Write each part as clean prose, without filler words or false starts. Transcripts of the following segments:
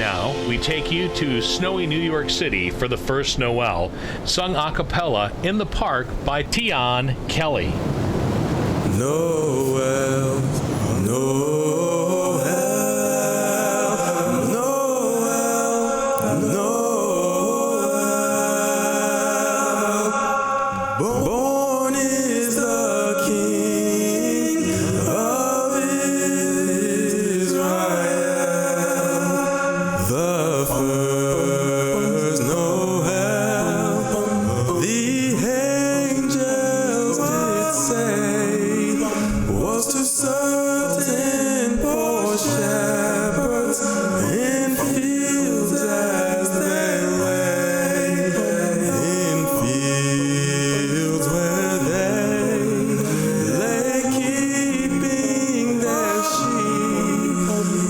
now, we take you to snowy New York City for the first Noel, sung a cappella in the park by Tion Kelly. Noel, Noel, Noel, Noel. Born is the King of Israel. The first Noel, the angels did say, was to certain poor shepherds in fields as they lay, in fields where they lay keeping their sheep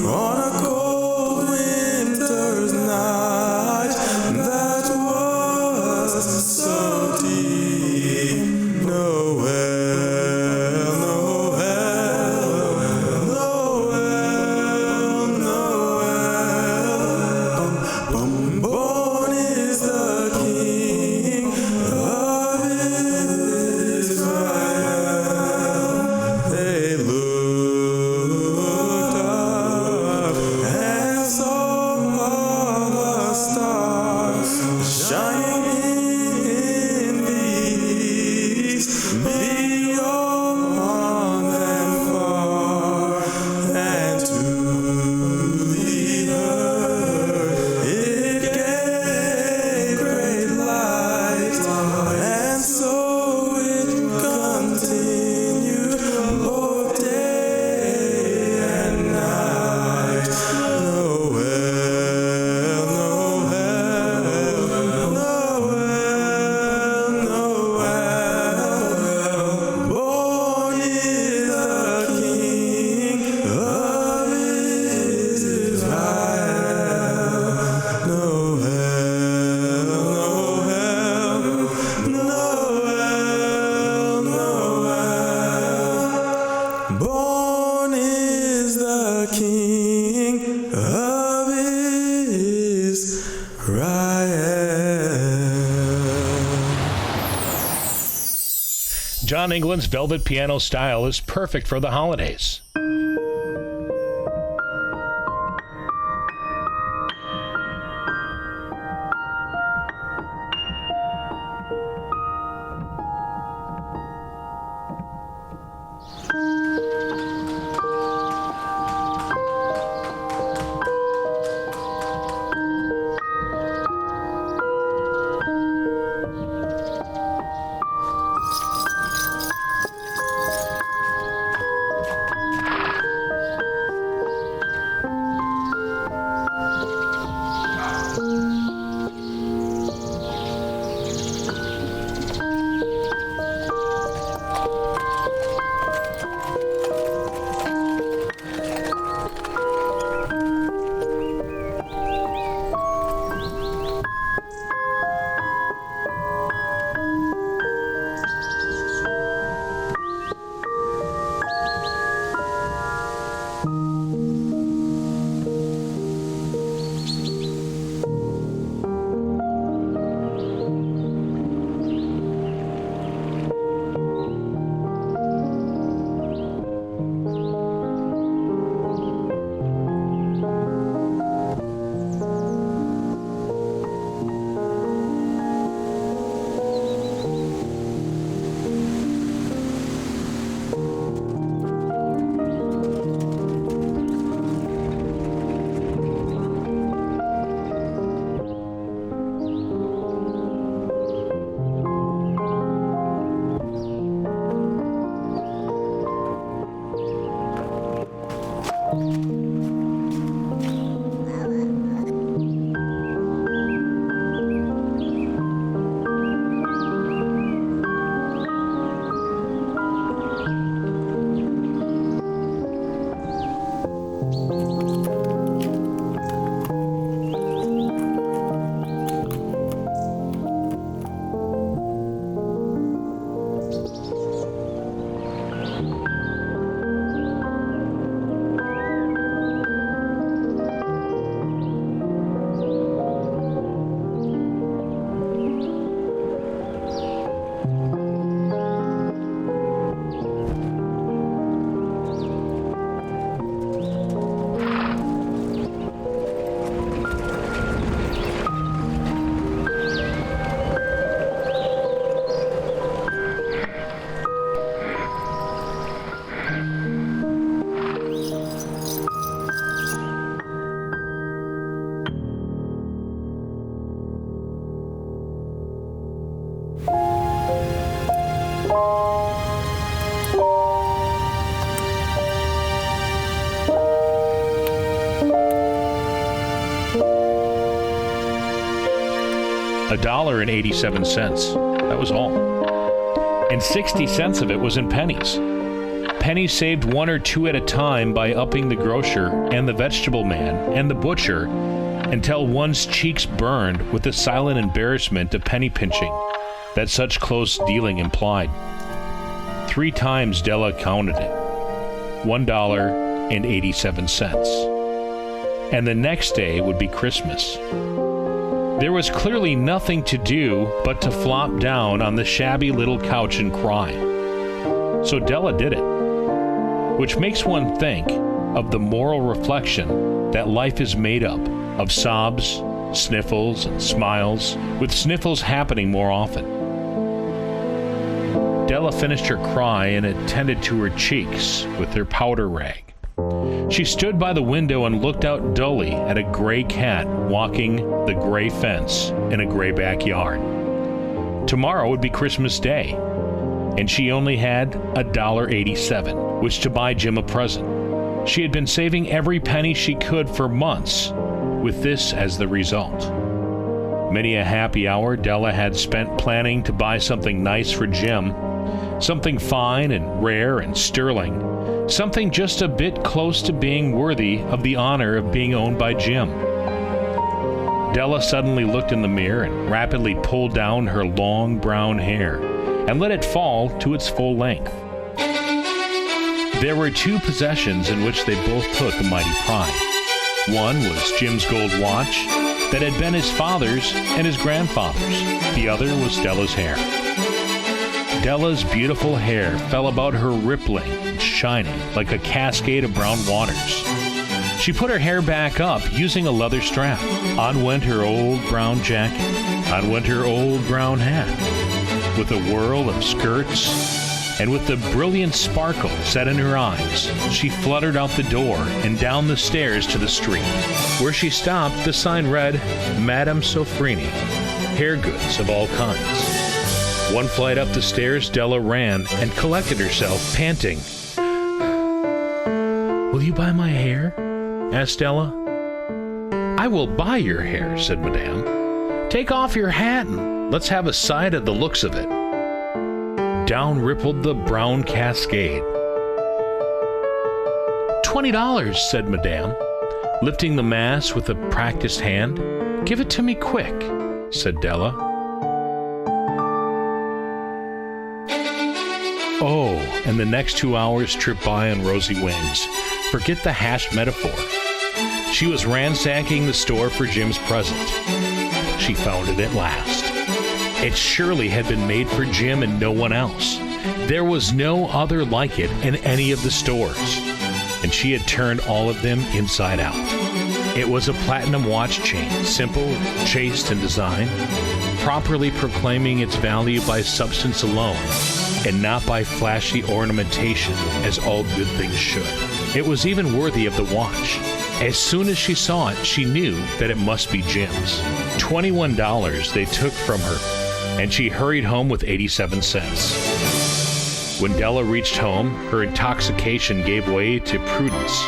on a cold winter's night that was so deep. Noel, Noel, Noel, Noel. Born is the King of Israel. They looked up and saw a star shining in the east, beyond them far, and to the earth it gave great light, and so it continued both day and night. Noel, Noel, Noel, Noel. Born is the King of Israel. Noel, Noel, Noel, Noel. Born is the King of Israel. John England's velvet piano style is perfect for the holidays. $1.87. That was all. And 60 cents of it was in pennies. Pennies saved 1 or 2 at a time by upping the grocer and the vegetable man and the butcher until one's cheeks burned with the silent embarrassment of penny pinching that such close dealing implied. 3 times Della counted it. $1.87. And the next day would be Christmas. There was clearly nothing to do but to flop down on the shabby little couch and cry. So Della did it, which makes one think of the moral reflection that life is made up of sobs, sniffles, and smiles, with sniffles happening more often. Della finished her cry and attended to her cheeks with her powder rag. She stood by the window and looked out dully at a gray cat walking the gray fence in a gray backyard. Tomorrow would be Christmas Day, and she only had $1.87, which to buy Jim a present. She had been saving every penny she could for months, with this as the result. Many a happy hour Della had spent planning to buy something nice for Jim, something fine and rare and sterling, something just a bit close to being worthy of the honor of being owned by Jim. Della suddenly looked in the mirror and rapidly pulled down her long brown hair and let it fall to its full length. There were 2 possessions in which they both took a mighty pride. One was Jim's gold watch that had been his father's and his grandfather's. The other was Della's hair. Della's beautiful hair fell about her rippling and shining like a cascade of brown waters. She put her hair back up using a leather strap. On went her old brown jacket. On went her old brown hat. With a whirl of skirts and with the brilliant sparkle set in her eyes, she fluttered out the door and down the stairs to the street. Where she stopped, the sign read, Madame Soffrini, hair goods of all kinds. One flight up the stairs, Della ran and collected herself, panting. "Will you buy my hair?" asked Della. "I will buy your hair," said Madame. "Take off your hat and let's have a sight of the looks of it." Down rippled the brown cascade. $20, said Madame, lifting the mass with a practiced hand. "Give it to me quick," said Della. Oh, and the next 2 hours tripped by on rosy wings. Forget the hashed metaphor. She was ransacking the store for Jim's present. She found it at last. It surely had been made for Jim and no one else. There was no other like it in any of the stores, and she had turned all of them inside out. It was a platinum watch chain, simple, chaste in design, properly proclaiming its value by substance alone, and not by flashy ornamentation, as all good things should. It was even worthy of the watch. As soon as she saw it, she knew that it must be Jim's. $21 they took from her, and she hurried home with 87 cents. When Della reached home, her intoxication gave way to prudence.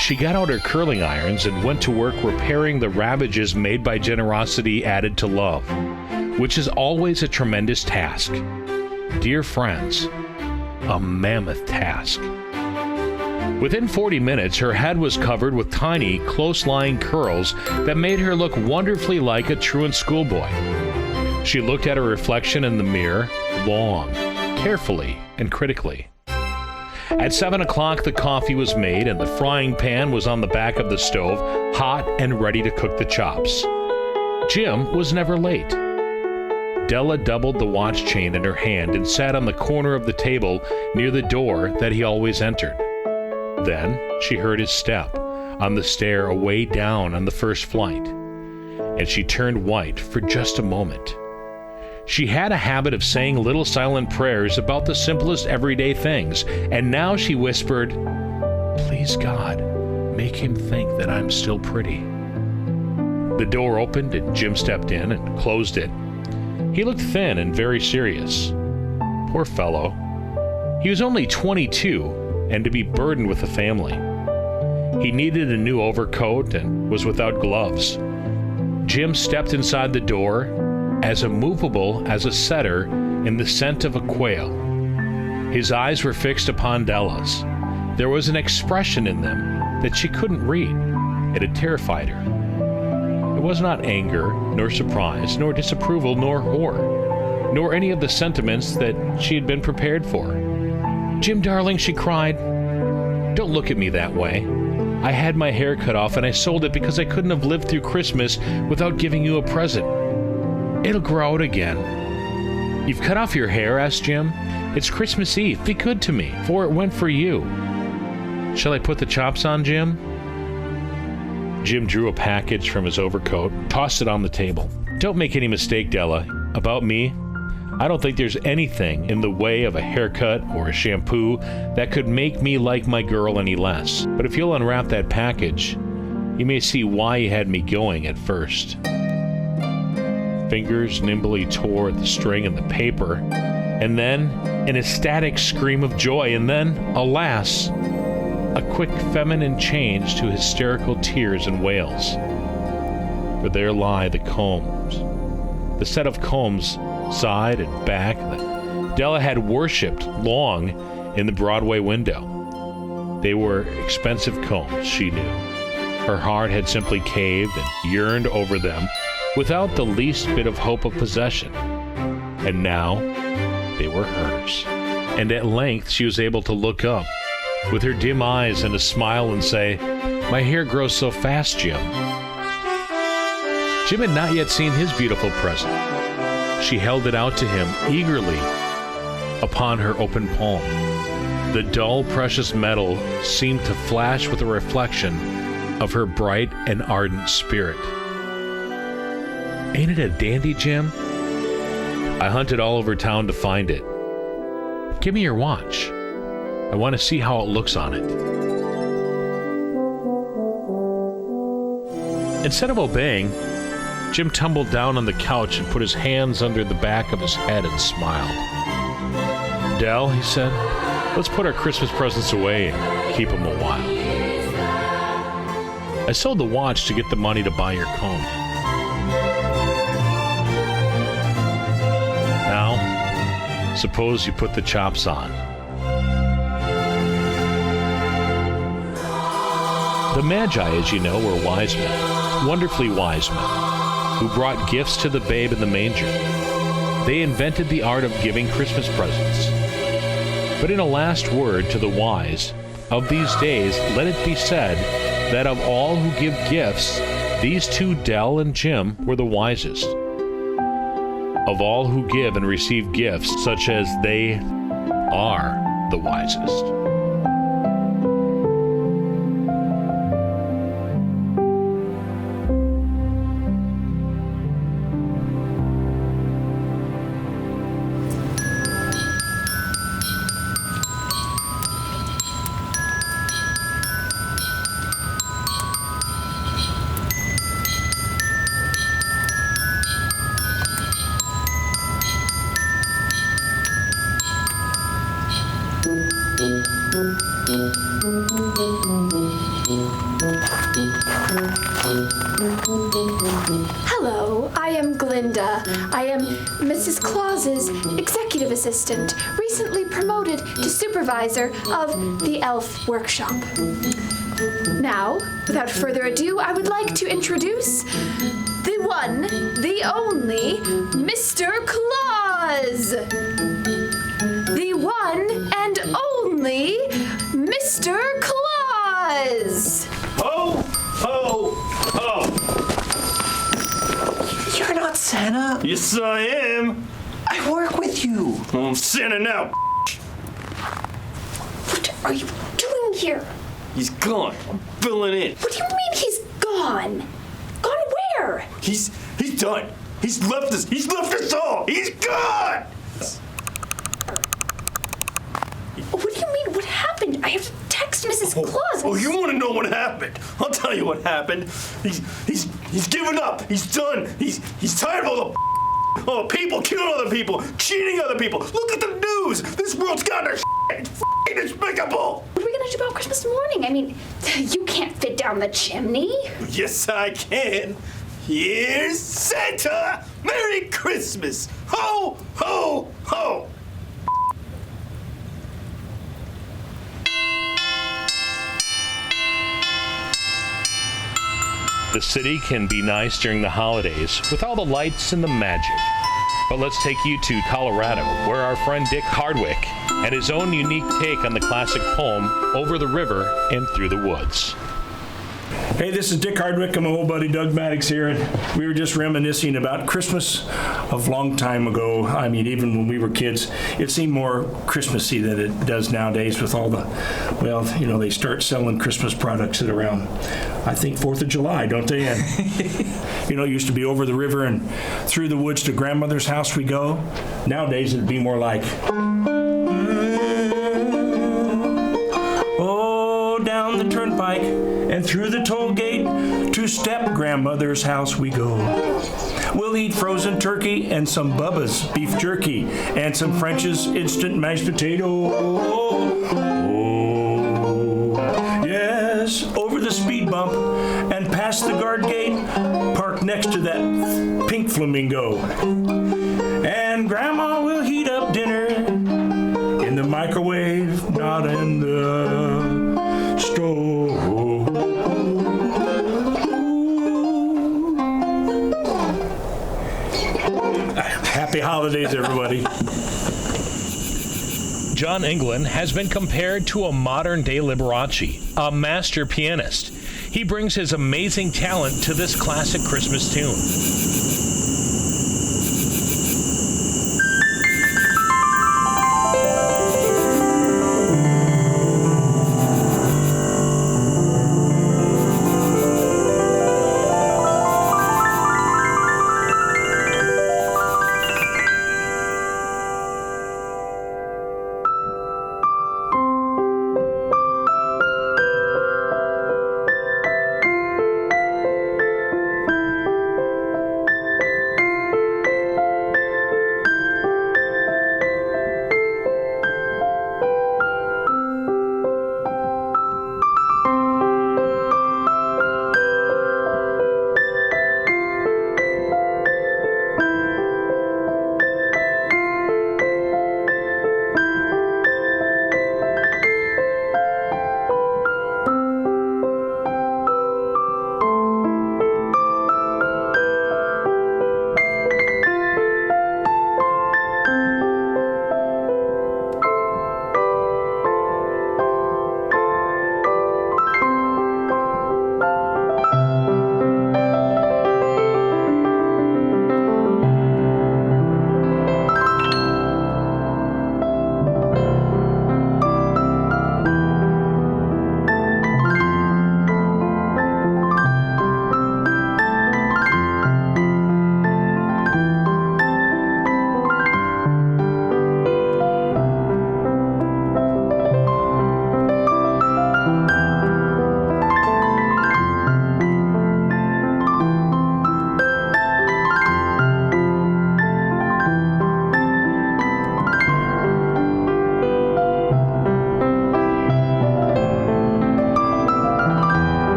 She got out her curling irons and went to work repairing the ravages made by generosity added to love, which is always a tremendous task. Dear friends, a mammoth task. Within 40 minutes, her head was covered with tiny, close-lying curls that made her look wonderfully like a truant schoolboy. She looked at her reflection in the mirror long, carefully, and critically. At 7 o'clock, the coffee was made and the frying pan was on the back of the stove, hot and ready to cook the chops. Jim was never late. Della doubled the watch chain in her hand and sat on the corner of the table near the door that he always entered. Then she heard his step on the stair away down on the first flight, and she turned white for just a moment. She had a habit of saying little silent prayers about the simplest everyday things, and now she whispered, "Please God, make him think that I'm still pretty." The door opened and Jim stepped in and closed it. He looked thin and very serious. Poor fellow. He was only 22 and to be burdened with a family. He needed a new overcoat and was without gloves. Jim stepped inside the door, as immovable as a setter in the scent of a quail. His eyes were fixed upon Della's. There was an expression in them that she couldn't read. It had terrified her. It was not anger, nor surprise, nor disapproval, nor horror, nor any of the sentiments that she had been prepared for. "Jim, darling," she cried, "don't look at me that way. I had my hair cut off and I sold it because I couldn't have lived through Christmas without giving you a present. It'll grow out again." "You've cut off your hair?" asked Jim. "It's Christmas Eve. Be good to me, for it went for you." "Shall I put the chops on, Jim?" Jim drew a package from his overcoat, tossed it on the table. "Don't make any mistake, Della. About me, I don't think there's anything in the way of a haircut or a shampoo that could make me like my girl any less. But if you'll unwrap that package, you may see why you had me going at first." Fingers nimbly tore at the string and the paper, and then an ecstatic scream of joy, and then, alas, a quick feminine change to hysterical tears and wails. For there lie the combs, the set of combs side and back that Della had worshipped long in the Broadway window. They were expensive combs, she knew. Her heart had simply caved and yearned over them without the least bit of hope of possession. And now they were hers. And at length she was able to look up with her dim eyes and a smile and say, "My hair grows so fast, Jim." Jim had not yet seen his beautiful present. She held it out to him eagerly upon her open palm. The dull, precious metal seemed to flash with a reflection of her bright and ardent spirit. "Ain't it a dandy, Jim? I hunted all over town to find it. Give me your watch. I want to see how it looks on it." Instead of obeying, Jim tumbled down on the couch and put his hands under the back of his head and smiled. "Dell," he said, "let's put our Christmas presents away and keep them a while. I sold the watch to get the money to buy your comb. Now, suppose you put the chops on." The Magi, as you know, were wise men, wonderfully wise men, who brought gifts to the babe in the manger. They invented the art of giving Christmas presents. But in a last word to the wise of these days, let it be said that of all who give gifts, these two, Dell and Jim, were the wisest. Of all who give and receive gifts such as they are the wisest. Hello, I am Glinda. I am Mrs. Claus's executive assistant, recently promoted to supervisor of the elf workshop. Now, without further ado, I would like to introduce the one, the only, Mr. Claus! The one and only Mr. Claus! Ho, ho, ho! You're not Santa. Yes, I am. I work with you. I'm Santa now. What are you doing here? He's gone. I'm filling in. What do you mean he's gone? Gone where? He's done. He's left us. He's left us all. He's gone. What do you mean? What happened? I have to text Mrs. Claus. Oh, you want to know what happened? I'll tell you what happened. He's given up. He's done. He's tired of all the people killing other people, cheating other people. Look at the news. This world's got their shit. It's f***ing despicable. What are we gonna do about Christmas morning? I mean, you can't fit down the chimney. Yes, I can. Here's Santa. Merry Christmas! Ho, ho, ho! The city can be nice during the holidays with all the lights and the magic. But let's take you to Colorado, where our friend Dick Hardwick and his own unique take on the classic poem Over the River and Through the Woods. Hey, this is Dick Hardwick. I'm my old buddy Doug Maddox here, and we were just reminiscing about Christmas of a long time ago. I mean, even when we were kids, it seemed more Christmassy than it does nowadays with all the, well, you know, they start selling Christmas products at around, I think, 4th of July, don't they? And, you know, it used to be over the river and through the woods to grandmother's house we go. Nowadays, it'd be more like, oh, down the turnpike and through the toll gate to step-grandmother's house we go. We'll eat frozen turkey and some Bubba's beef jerky and some French's instant mashed potato. Oh, yes, over the speed bump and past the guard gate, parked next to that pink flamingo. And Grandma will heat up dinner in the microwave, not in the stove. Happy holidays, everybody. John England has been compared to a modern-day Liberace, a master pianist. He brings his amazing talent to this classic Christmas tune.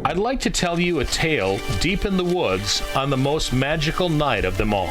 I'd like to tell you a tale deep in the woods on the most magical night of them all.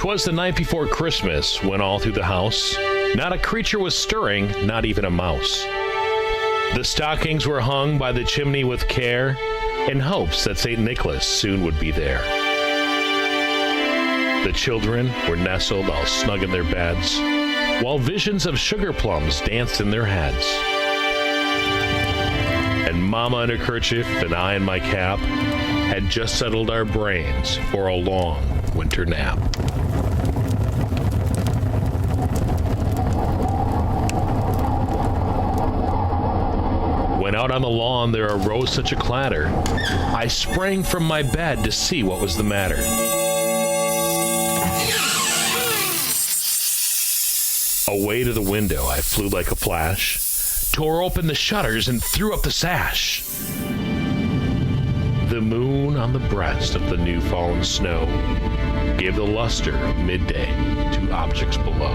'Twas the night before Christmas, when all through the house, not a creature was stirring, not even a mouse. The stockings were hung by the chimney with care, in hopes that St. Nicholas soon would be there. The children were nestled all snug in their beds, while visions of sugar plums danced in their heads. And Mama in her kerchief and I in my cap had just settled our brains for a long winter nap. When out on the lawn there arose such a clatter, I sprang from my bed to see what was the matter. Away to the window I flew like a flash, tore open the shutters and threw up the sash. The moon on the breast of the new fallen snow gave the luster of midday to objects below.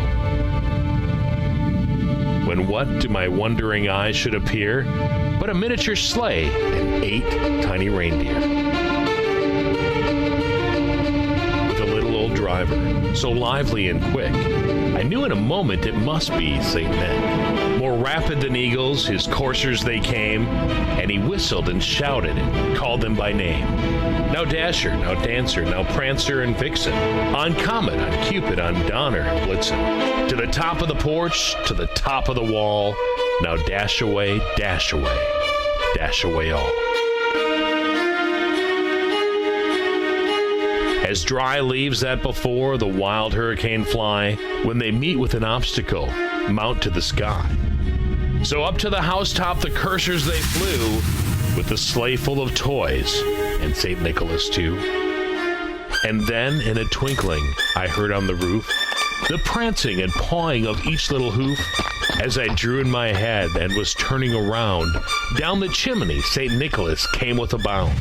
When what to my wondering eyes should appear but a miniature sleigh and 8 tiny reindeer. With a little old driver, so lively and quick, I knew in a moment it must be St. Nick. More rapid than eagles, his coursers they came, and he whistled and shouted and called them by name. Now Dasher, now Dancer, now Prancer and Vixen, on Comet, on Cupid, on Donner and Blitzen. To the top of the porch, to the top of the wall, now dash away, dash away, dash away all. As dry leaves that before the wild hurricane fly, when they meet with an obstacle, mount to the sky. So up to the housetop the coursers they flew, with the sleigh full of toys, and St. Nicholas too. And then, in a twinkling, I heard on the roof the prancing and pawing of each little hoof. As I drew in my head and was turning around, down the chimney St. Nicholas came with a bound.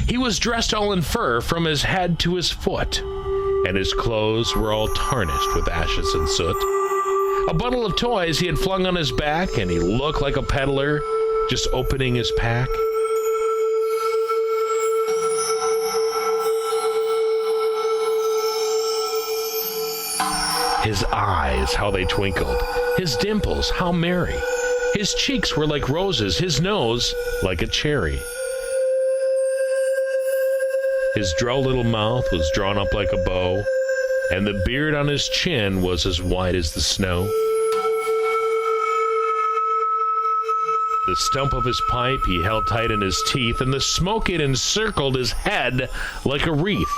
He was dressed all in fur from his head to his foot, and his clothes were all tarnished with ashes and soot. A bundle of toys he had flung on his back, and he looked like a peddler just opening his pack. His eyes, how they twinkled, his dimples, how merry. His cheeks were like roses, his nose like a cherry. His droll little mouth was drawn up like a bow, and the beard on his chin was as white as the snow. The stump of his pipe he held tight in his teeth, and the smoke it encircled his head like a wreath.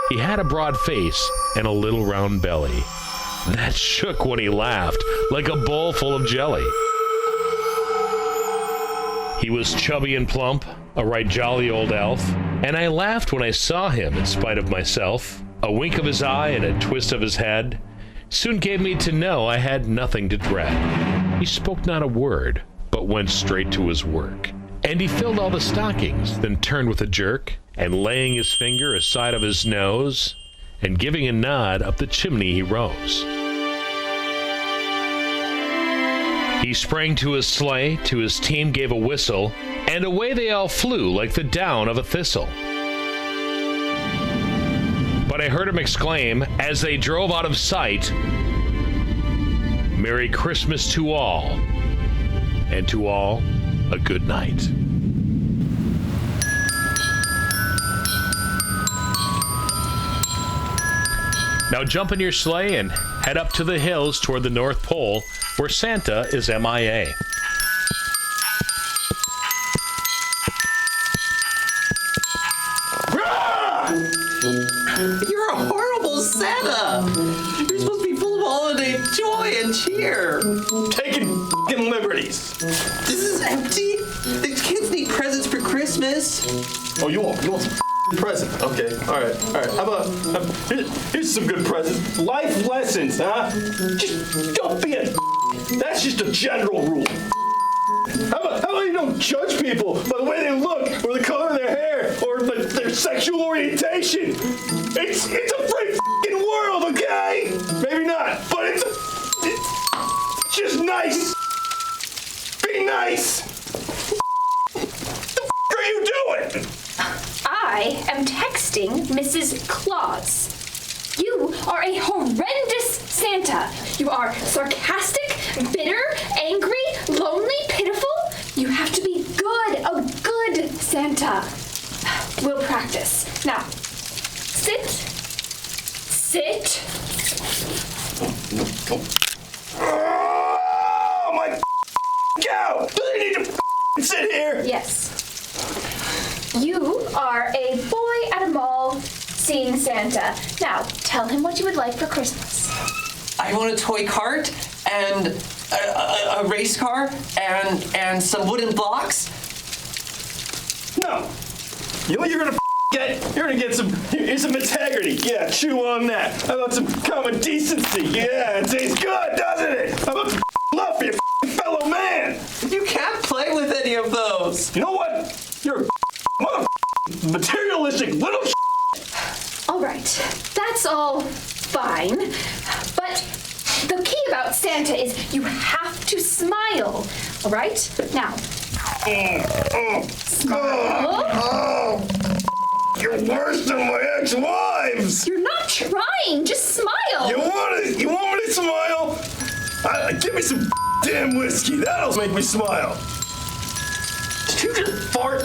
He had a broad face and a little round belly that shook when he laughed like a bowl full of jelly. He was chubby and plump, a right jolly old elf, and I laughed when I saw him in spite of myself. A wink of his eye and a twist of his head soon gave me to know I had nothing to dread. He spoke not a word, but went straight to his work. And he filled all the stockings, then turned with a jerk, and laying his finger aside of his nose, and giving a nod, up the chimney he rose. He sprang to his sleigh, to his team gave a whistle, and away they all flew like the down of a thistle. But I heard him exclaim, as they drove out of sight, "Merry Christmas to all, and to all a good night." Now jump in your sleigh and head up to the hills toward the North Pole, where Santa is MIA. You're a horrible Santa. You're supposed to be full of holiday joy and cheer. Taking f***ing liberties. This is empty. The kids need presents for Christmas. Oh, you want some f***ing present? Okay, all right. How about here's some good presents. Life lessons, huh? Just don't be a. That's just a general rule. How about you don't judge people by the way they look, or the color of their hair, or their sexual orientation? It's a free f***ing world, okay? Maybe not, but it's just nice. Be nice. The it! I am texting Mrs. Claus. You are a horrendous Santa. You are sarcastic, bitter, angry, lonely, pitiful. You have to be good, a good Santa. We'll practice. Now, sit. Sit. Oh, my cow! Do they need to sit here? Yes. You are a boy at a mall seeing Santa. Now, tell him what you would like for Christmas. I want a toy cart and a race car and some wooden blocks. No. You know what you're gonna get? You're gonna get some integrity. Yeah, chew on that. How about some common decency? Yeah, it tastes good, doesn't it? How about some love for your fellow man? You can't play with any of those. You know what? You're a materialistic little All right, that's all fine. But the key about Santa is you have to smile. All right? Now, smile. You're worse than my ex-wives. You're not trying. Just smile. You want me to smile? Give me some damn whiskey. That'll make me smile. Did you just fart?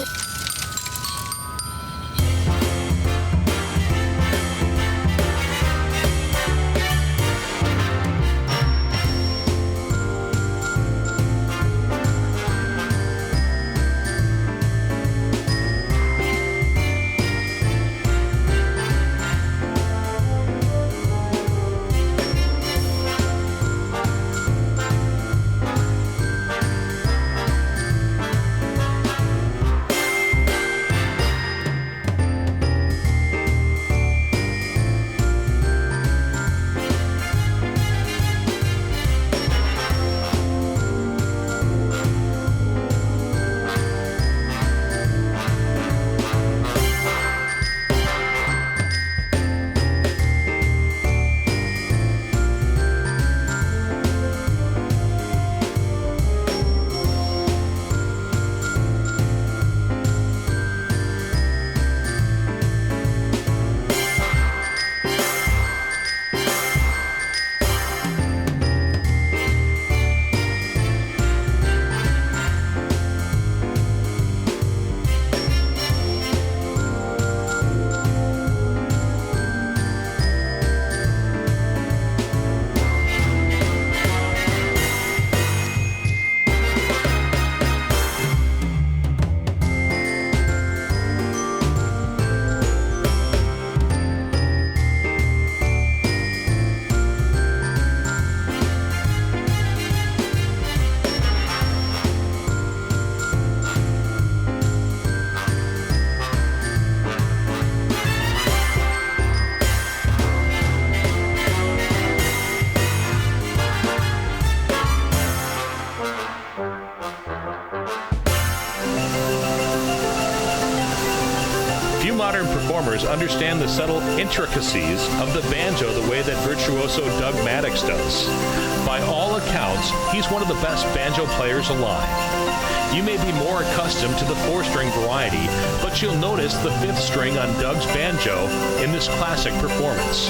Modern performers understand the subtle intricacies of the banjo the way that virtuoso Doug Maddox does. By all accounts, he's one of the best banjo players alive. You may be more accustomed to the 4-string variety, but you'll notice the 5th string on Doug's banjo in this classic performance.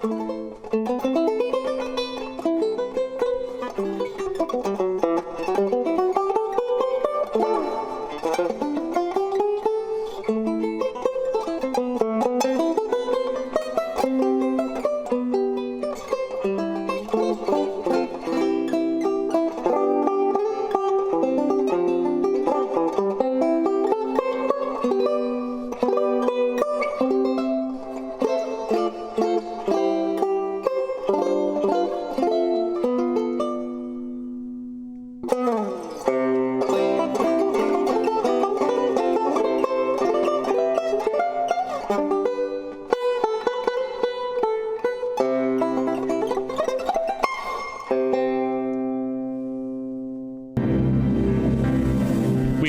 We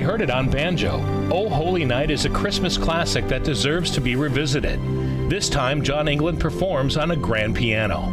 heard it on banjo. Oh Holy Night is a Christmas classic that deserves to be revisited. This time, John England performs on a grand piano.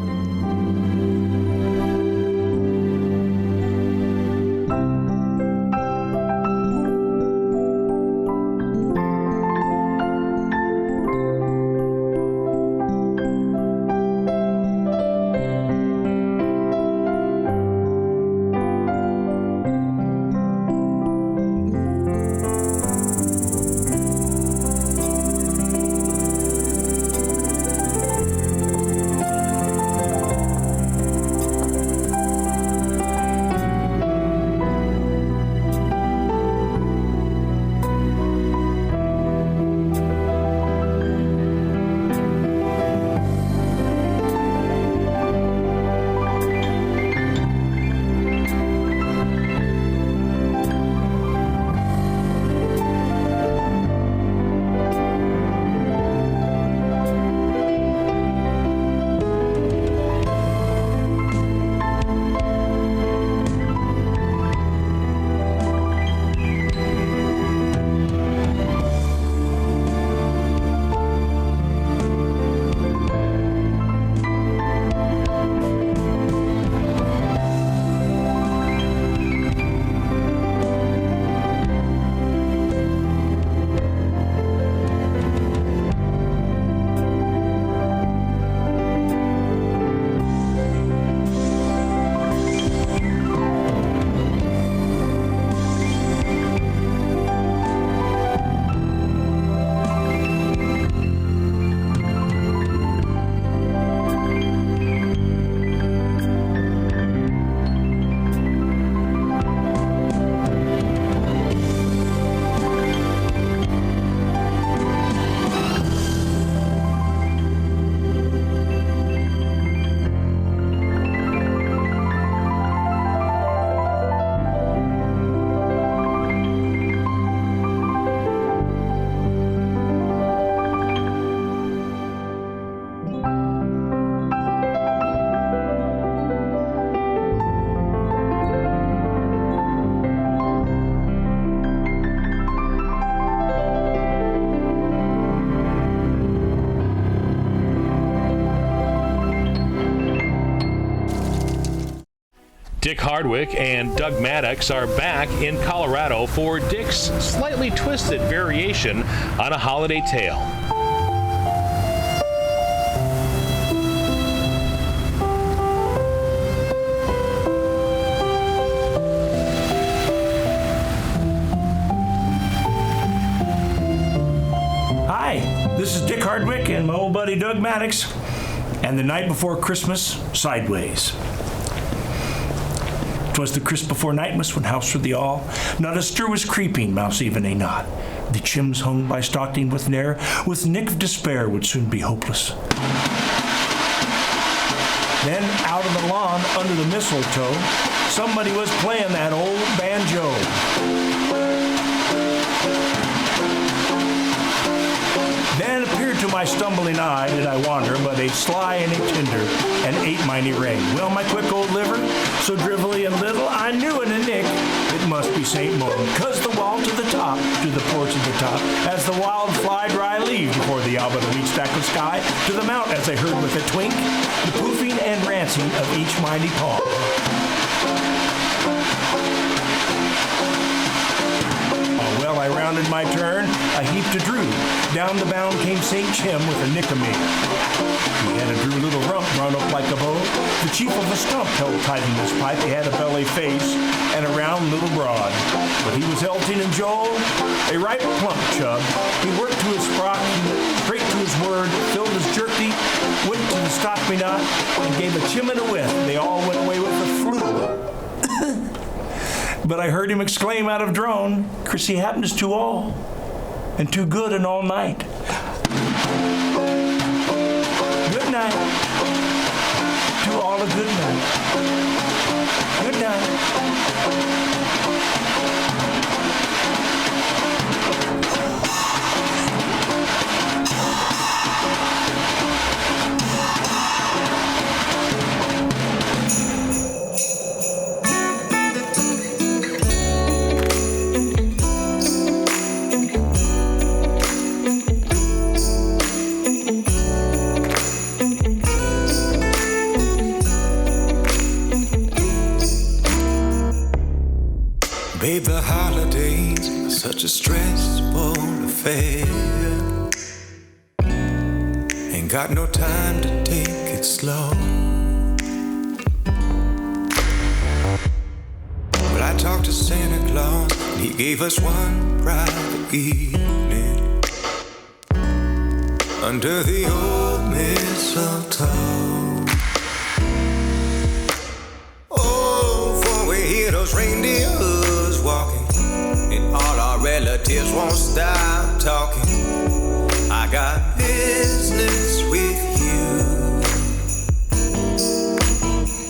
Dick Hardwick and Doug Maddox are back in Colorado for Dick's slightly twisted variation on A Holiday Tale. Hi, this is Dick Hardwick and my old buddy Doug Maddox, and The Night Before Christmas, Sideways. 'Twas the crisp before nightmas when house for the all, not a stir was creeping, mouse even a knot. The chims hung by Stockton with Nair, with nick of despair would soon be hopeless. Then out on the lawn under the mistletoe, somebody was playing that old banjo. Then appeared to my stumbling eye did I wander, but a sly and a tender, and ate miny ring. Well, my quick old liver, so drivelly and little, I knew in a nick it must be St. Morton, 'cause the wall to the top, to the porch at the top, as the wild fly dry leave before the albert of each stack of sky, to the mount as I heard with a twink, the poofing and rancing of each mighty paw. Well, I rounded my turn, I heaped a drew. Down the bound came St. Jim with a nick of me. He had a drew little rump drawn up like a bow. The chief of the stump held tight in his pipe. He had a belly face and a round little broad. But he was Elton and Joel, a ripe plump chub. He worked to his frock, straight to his word, filled his jerky, went to the stock-me-not, and gave a chim and a whiff. They all went away with the flu. But I heard him exclaim out of drone, Chrissy happens to all, and too good and all night. Good night. To all a good night. Good night. Babe, the holidays are such a stressful affair. Ain't got no time to take it slow. Well, I talked to Santa Claus, and he gave us one private evening under the old mistletoe. Oh, for we hear those reindeers walking, and all our relatives won't stop talking. I got business with you.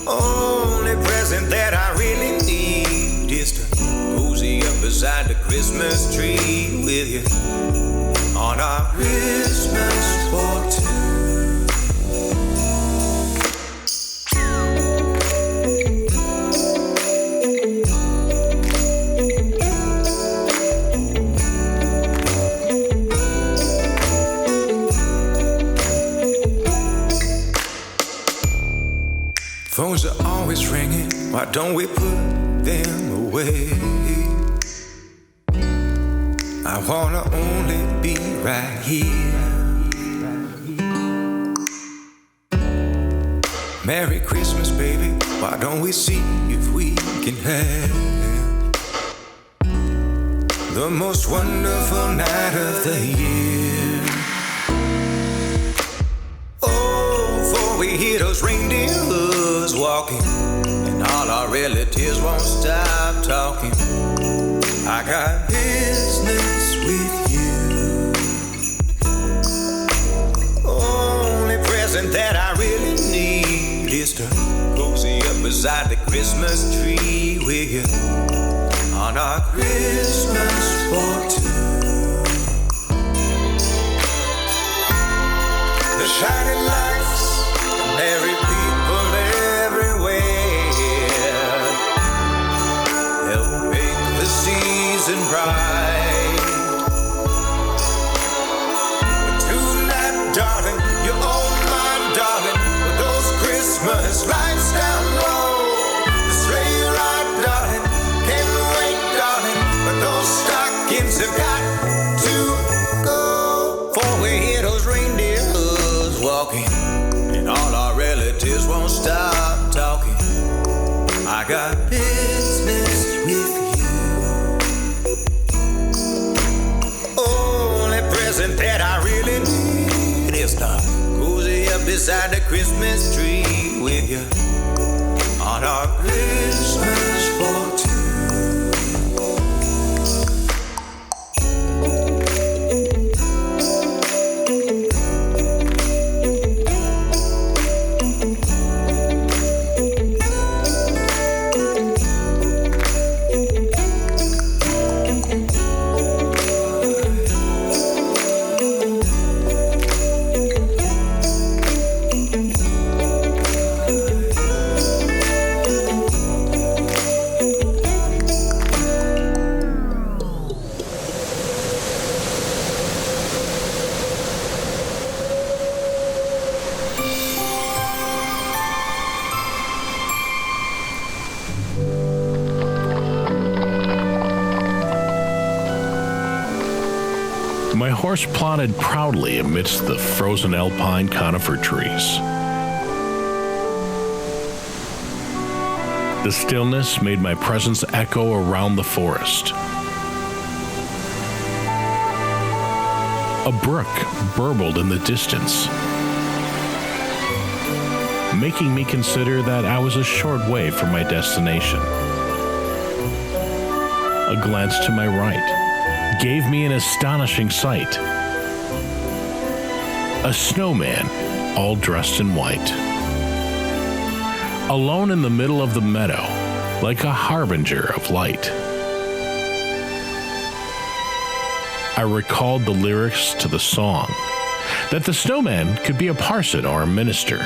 Only present that I really need is to cozy up beside the Christmas tree with you on our Christmas for two. Phones are always ringing, why don't we put them away? I wanna only be right here. Merry Christmas, baby, why don't we see if we can have the most wonderful night of the year? Oh, for we hear those reindeers walking, and all our relatives won't stop talking. I got business with you. Only present that I really need is to cozy up beside the Christmas tree with you on our Christmas for two. The shining lights, the merry people everywhere help make the season bright. But tonight, darling, you're on my darling, with those Christmas lights down low. The sleigh ride, darling, can't wait, darling, but those stockings have got to go. For we hear those reindeers walking, and all our relatives won't stop talking. I got business with you. Only present that I really need is to cozy up beside the Christmas tree with you on our Christmas for two. horse plodded proudly amidst the frozen alpine conifer trees. The stillness made my presence echo around the forest. A brook burbled in the distance, making me consider that I was a short way from my destination. A glance to my right gave me an astonishing sight. A snowman, all dressed in white. Alone in the middle of the meadow, like a harbinger of light. I recalled the lyrics to the song, that the snowman could be a parson or a minister,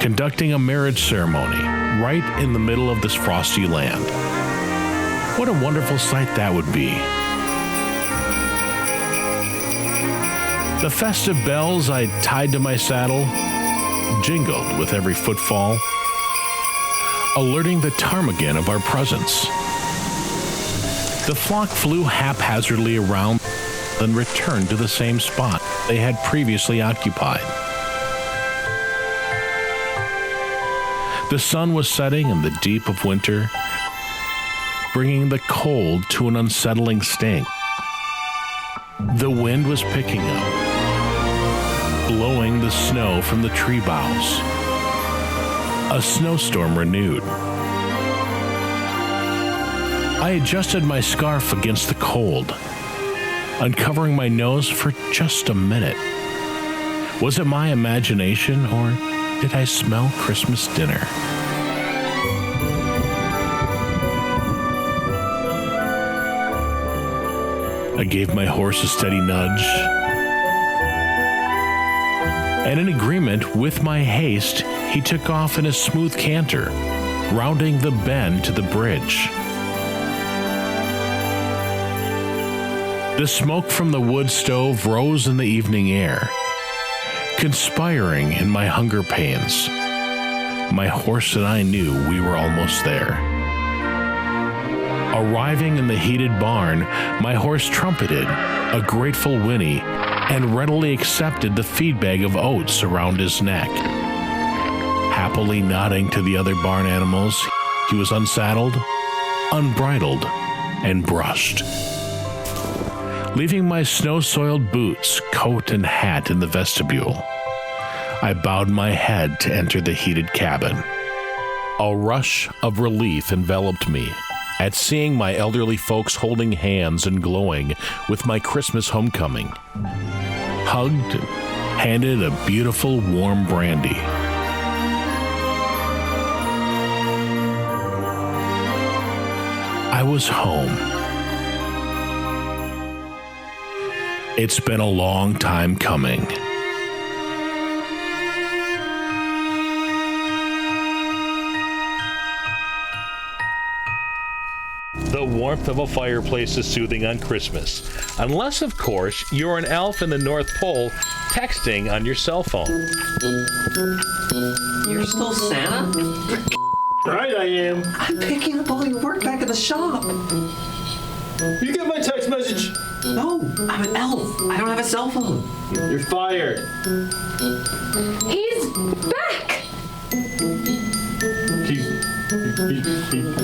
conducting a marriage ceremony right in the middle of this frosty land. What a wonderful sight that would be. The festive bells I tied to my saddle jingled with every footfall, alerting the ptarmigan of our presence. The flock flew haphazardly around and returned to the same spot they had previously occupied. The sun was setting in the deep of winter, bringing the cold to an unsettling sting. The wind was picking up, blowing the snow from the tree boughs. A snowstorm renewed. I adjusted my scarf against the cold, uncovering my nose for just a minute. Was it my imagination, or did I smell Christmas dinner? I gave my horse a steady nudge, and in agreement with my haste, he took off in a smooth canter, rounding the bend to the bridge. The smoke from the wood stove rose in the evening air, conspiring in my hunger pains. My horse and I knew we were almost there. Arriving in the heated barn, my horse trumpeted a grateful whinny and readily accepted the feed bag of oats around his neck. Happily nodding to the other barn animals, he was unsaddled, unbridled, and brushed. Leaving my snow-soiled boots, coat, and hat in the vestibule, I bowed my head to enter the heated cabin. A rush of relief enveloped me at seeing my elderly folks holding hands and glowing with my Christmas homecoming. Hugged and handed a beautiful warm brandy. I was home. It's been a long time coming. The warmth of a fireplace is soothing on Christmas. Unless, of course, you're an elf in the North Pole texting on your cell phone. You're still Santa? Right, I am. I'm picking up all your work back at the shop. You get my text message? No, I'm an elf. I don't have a cell phone. You're fired. He's back!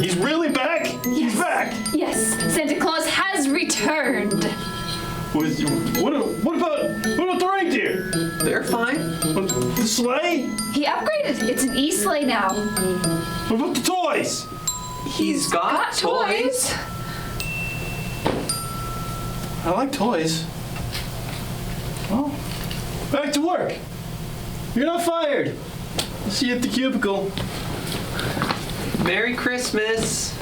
He's really back? He's back! Yes, Santa Claus has returned. What about the reindeer? They're fine. The sleigh? He upgraded. It's an e-sleigh now. What about the toys? He's got toys. I like toys. Well, back to work. You're not fired. I'll see you at the cubicle. Merry Christmas.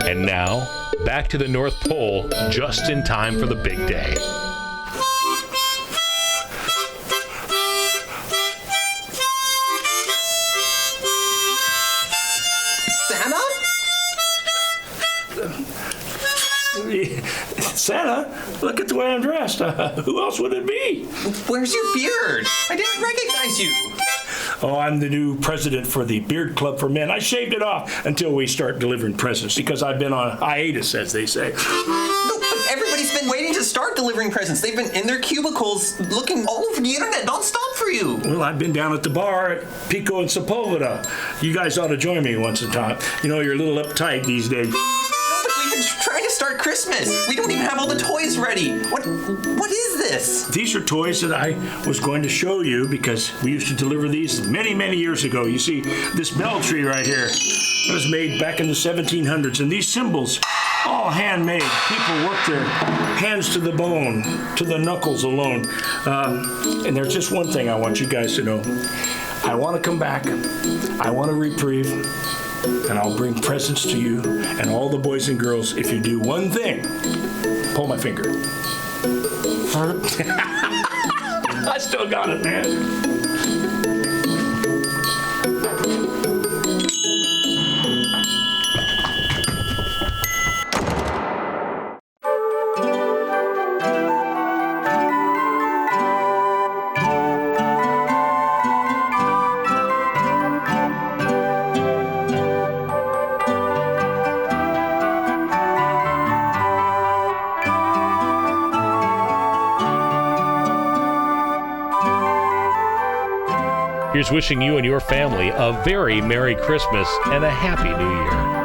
And now, back to the North Pole just in time for the big day. Santa? Santa, look at the way I'm dressed. Who else would it be? Where's your beard? I didn't recognize you. Oh, I'm the new president for the Beard Club for Men. I shaved it off until we start delivering presents because I've been on hiatus, as they say. No, but everybody's been waiting to start delivering presents. They've been in their cubicles looking all over the internet nonstop for you. Well, I've been down at the bar at Pico and Sepulveda. You guys ought to join me once in a time. You know, you're a little uptight these days. But we've been trying to start Christmas. We don't even have all the toys ready. What is this? These are toys that I was going to show you because we used to deliver these many, many years ago. You see, this bell tree right here was made back in the 1700s, and these symbols, all handmade. People worked their hands to the bone, to the knuckles alone. And there's just one thing I want you guys to know. I want to come back. I want a reprieve. And I'll bring presents to you and all the boys and girls if you do one thing. Pull my finger. I still got it, man. Here's wishing you and your family a very Merry Christmas and a Happy New Year.